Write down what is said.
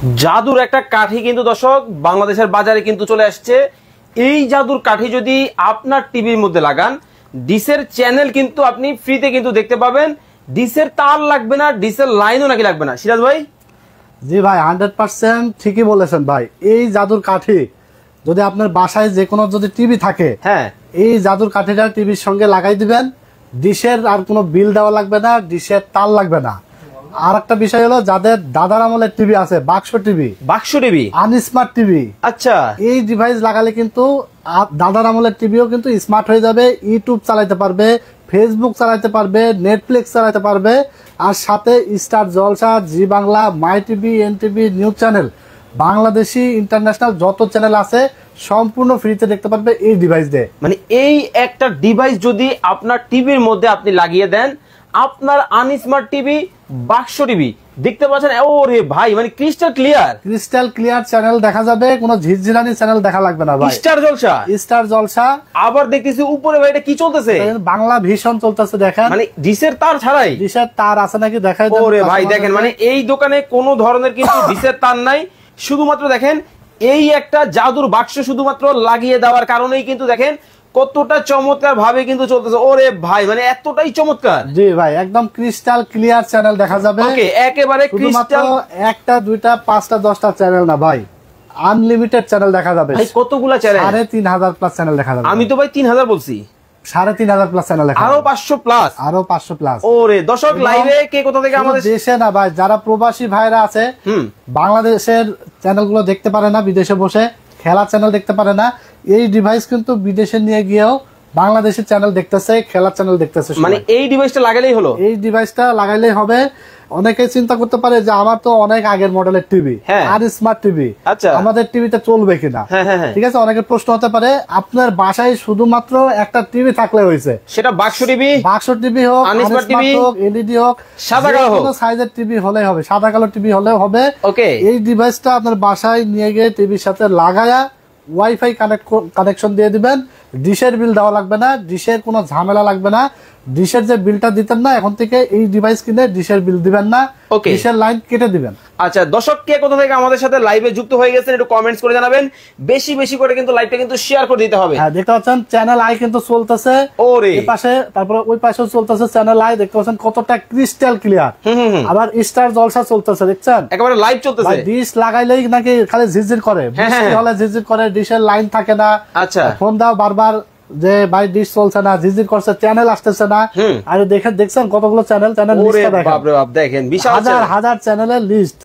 জাদুর একটা কাঠি কিন্তু দর্শক বাংলাদেশের বাজারে কিন্তু চলে আসছে। এই জাদুর কাঠি যদি আপনার টিভির মধ্যে লাগান, ডিশের চ্যানেল কিন্তু আপনি ফ্রিতে কিন্তু দেখতে পাবেন। ডিশের তার লাগবে না, ডিশের লাইনও নাকি লাগবে না। সিরাজ ভাই? জি ভাই, 100% ঠিকই বলেছেন ভাই। এই জাদুর কাঠি যদি আপনার বাসায় যে কোনো যদি টিভি থাকে, হ্যাঁ, এই জাদুর কাঠিটা টিভির সঙ্গে লাগাই দিবেন। ডিশের আর কোনো বিল দেওয়া লাগবে না, ডিশের তার লাগবে না। আর একটা বিষয় হলো, যাদের দাদার আমলের টিভি আছে, বাক্স টিভি, আনস্মার্ট টিভি, আচ্ছা, এই ডিভাইস লাগালে কিন্তু দাদার আমলের টিভিও কিন্তু স্মার্ট হয়ে যাবে। ইউটিউব চালাতে পারবে, ফেসবুক চালাতে পারবে, নেটফ্লিক্স চালাতে পারবে, আর সাথে star Jalsha, Zee Bangla, my TV, NTV, news channel, Bangladeshi international যত চ্যানেল আছে সম্পূর্ণ ফ্রিতে দেখতে পারবে এই ডিভাইস দিয়ে। মানে এই একটা ডিভাইস যদি আপনার টিভির মধ্যে আপনি লাগিয়ে দেন, আপনার আনস্মার্ট টিভি, বাক্স টিভি দেখতে পাচ্ছেন। ওরে ভাই, মানে ক্রিস্টাল ক্লিয়ার চ্যানেল দেখা যাবে, কোনো ঝিরঝিরানি চ্যানেল দেখা লাগবে না ভাই। স্টার জলসা। আবার দেখতেছি উপরে ভাই, এটা কি চলতেছে? বাংলা ভীষণ চলতেছে, দেখেন। মানে ডিশের তার ছাড়াই? ডিশের তার আছে নাকি দেখাই। ওরে ভাই দেখেন, মানে এই দোকানে কোনো ধরনের কিন্তু ডিশের তার নাই, শুধুমাত্র দেখেন এই একটা জাদুর বাক্স শুধুমাত্র লাগিয়ে দেওয়ার কারণেই কিন্তু দেখেন কতটা চমৎকার ভাবে কিন্তু চলতেছে। ওরে ভাই, মানে এতটাই চমৎকার। জি ভাই, একদম ক্রিস্টাল ক্লিয়ার চ্যানেল দেখা যাবে। ওকে, একেবারে ক্রিস্টাল। একটা, দুইটা, পাঁচটা, 10টা চ্যানেল না ভাই, আনলিমিটেড চ্যানেল দেখা যাবে। ভাই কতগুলা চ্যানেল? 3500 প্লাস চ্যানেল দেখা যাবে। আমি তো ভাই 3000 বলছি। 3500 প্লাস চ্যানেল দেখা, আরো 500 প্লাস, আরো 500 প্লাস। ওরে দর্শক, লাইভে কে কোথা থেকে আমাদের দেশে না ভাই, যারা প্রবাসী ভাইরা আছে, বাংলাদেশের চ্যানেলগুলো দেখতে পারে না, বিদেশে বসে খেলা চ্যানেল দেখতে পারে না, এই ডিভাইস কিন্তু বিদেশে নিয়ে গিয়েও বাংলাদেশের চ্যানেল দেখতেছে, খেলার চ্যানেল দেখতেছে। মানে এই ডিভাইসটা লাগাইলেই হলো? এই ডিভাইসটা লাগাইলেই হবে। অনেকে চিন্তা করতে পারে যে আমার তো অনেক আগের মডেলের টিভি আর স্মার্ট টিভি, আচ্ছা, আমাদের টিভিতে চলবে কিনা। ঠিক আছে, অনেকের প্রশ্ন হতে পারে। আপনার বাসায় শুধুমাত্র একটা টিভি থাকলে হয়েছে, সেটা বাক্স টিভি হোক, আনস্মার্ট টিভি হোক, এলইডি হোক, সাদা কালো হোক, সাইজের টিভি হলেই হবে, সাদা কালো টিভি হলেও হবে। ওকে, এই ডিভাইসটা আপনার বাসায় নিয়ে গিয়ে টিভির সাথে লাগায়া ওয়াইফাই কানেকশন দিয়ে দিবেন। ডিশের বিল দেওয়া লাগবে না, ডিশের কোনো ঝামেলা লাগবে না। ডিশের যে বিলটা দিতেন না, এখন থেকে এই ডিভাইস কিনে ডিশের বিল দিবেন না, ডিশের লাইন কেটে দিবেন। আচ্ছা দর্শক, কে কোথা থেকে আমাদের সাথে লাইভে যুক্ত হয়ে গেছেন একটু কমেন্টস করে জানাবেন। বেশি বেশি করে কিন্তু লাইভটা কিন্তু শেয়ার করে দিতে হবে। হ্যাঁ, দেখতে পাচ্ছেন চ্যানেল আই কিন্তু চলতেছে, ওরে এই পাশে, তারপরে ওই পাশেও চলতেছে চ্যানেল আই। দেখতে পাচ্ছেন কতটা ক্রিস্টাল ক্লিয়ার। আবার স্টার জলসা চলতেছে, দেখছেন একেবারে লাইভ চলতেছে। ডিশ লাগাইলেই নাকি খালি ঝিরঝির করে, বৃষ্টি হলে ঝিরঝির করে, ডিশের লাইন থাকে না। আচ্ছা, ফোন দাও বারবার যে ভাই ডিশ চলছে না, ঝিরঝির করছে, চ্যানেল আসতেছে না। আর দেখছেন কতগুলো চ্যানেল লিস্টটা দেখেন, বাপ রে বাপ, দেখেন বিশাল হাজার চ্যানেলের লিস্ট।